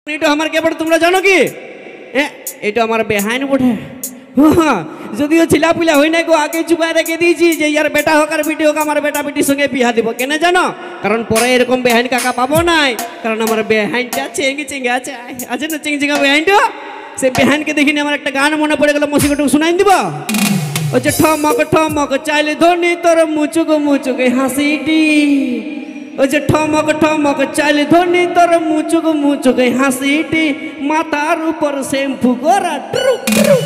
এটা আমার কে বটে তোমরা জানো কি? এটা আমার বেহাইন বটে। যদিও ছিলাপিলা হই নাই গো, আগে চুপায় রেখে দিয়েছি যে ইয়ার বেটা হোক আর বিটি হোক আমার বেটা বিটির সঙ্গে বিয়া দিব। কেন জানো? কারণ পরে এরকম বেহাইন কাকা পাবো নাই। কারণ আমার বেহাইনটা চেঙ্গে চেঙ্গে আছে না, চেঙ্গে চেঙ্গা বেহাইনটা। সে বেহাইনকে দেখিনি আমার একটা গান মনে পড়ে গেল, মসিকটু শুনাই দিব। ওই যে ঠমক ঠমক চাইলে ধনি তোর মুচুক মুচুক হাসিটি। ওই যে ঠমক ঠমক চাইলে ধনি তোর মুচুক মুচুক হাসিটি। মাথার উপর শ্যাম্পু করা ট্রুক ট্রুক।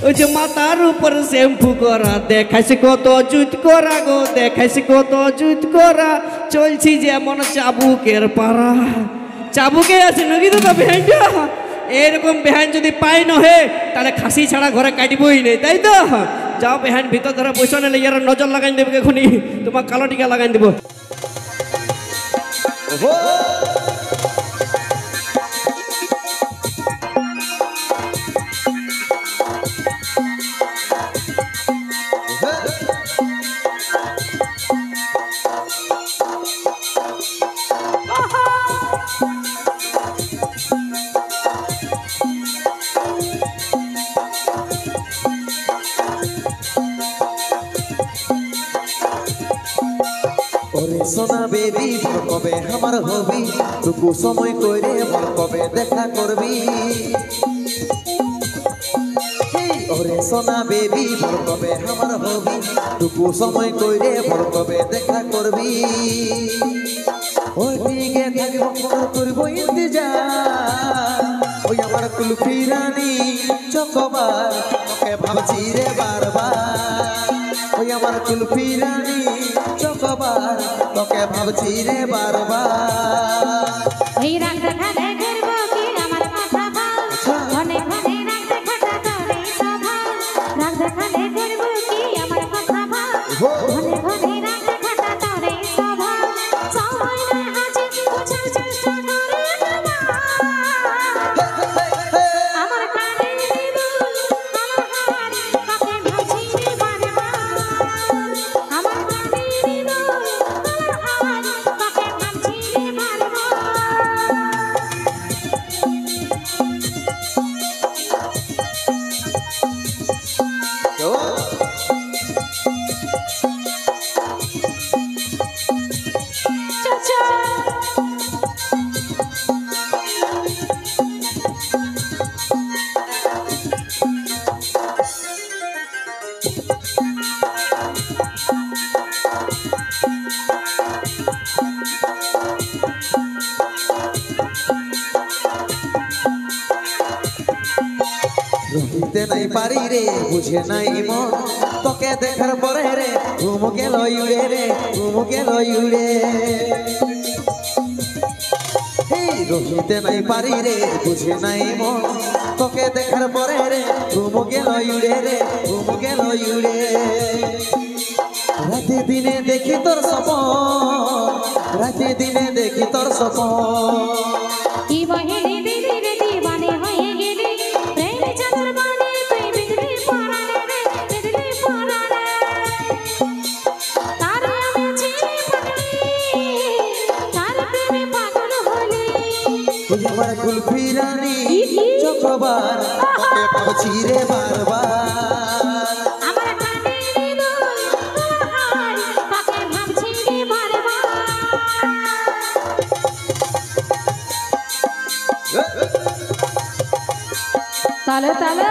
ওই যে মাথার উপর শ্যাম্পু করা, দেখাইছে কত জুত করা গো, দেখাইছে কত জুত করা। চলছি যেমন চাবুকের পাড়া। চাবুকে আছে নাকি তো বেহাইনটা? এরকম বেহাইন যদি পাই নহে তাহলে খাসি ছাড়া ঘরে কাটবই নেই, তাই তো? যাও বেহাইন ভিতর ধরে বসে নিলে ইয়ার নজর লাগাই দেবে, এখনই তোমার কালো টিকা লাগাই দেবো। সোনা বেবি কবে আমার হবি, টুকু সময় করে বল কবে দেখা করবি। ওরে সোনা বেবি কবে আমার হবি, টুকু সময় করে বল কবে দেখা করবি। ওই দিকে থাকবো করব ইন্তজার, ওই আমার কুলফি রানী চকবার তোকে ভাবছি রে বারবার। ওই আমার কুলফি রানী চকবার তোকে ভাবছি রে বারবার। ওই রাগ দেখালে করবো কি আমার মাথা ভাল, ঘনে ঘনে রাগ দেখাটা করে সভাল। রাগ দেখালে করবো কি আমার মাথা ভাল, ঘনে ঘনে রাগ দেখাটা করে সভাল। সবাই নয় হাসি বোঝার চেষ্টা করে আমার কানে দিদুল আমার হার তোকে ভাবছি রে বারবার। আমার কানে দিদুল আমার হার তোকে ভাবছি রে বারবার। রহিতে নাই পারি রে বুঝে নাই মন, তোকে দেখার পরে রে ঘুম গেল উড়ে রে, ঘুম গেল উড়ে। রহিতে নাই পারি রে বুঝে নাই মন, তোকে দেখার পরে রে ঘুম গেল উড়ে রে, ঘুম গেল উড়ে। রাতে দিনে দেখি তোর স্বপ্ন, রাতে দিনে দেখি তোর স্বপ্ন। কি বহেলি দিদি রে দিবানে হয়ে গেলি, প্রেম চাদর বানে তুই বিজলি পরানে রে, বিজলি পরানে। তার আমি ছিলি পাগলি, তার প্রেমে পাগল হলি। তুই আমার কুলফি রানী চক্রবার তোকে ভাবছি রে বারবার। আমার কানে দিদুল আমার হার তোকে ভাবছি রে বারবার। তালে তালে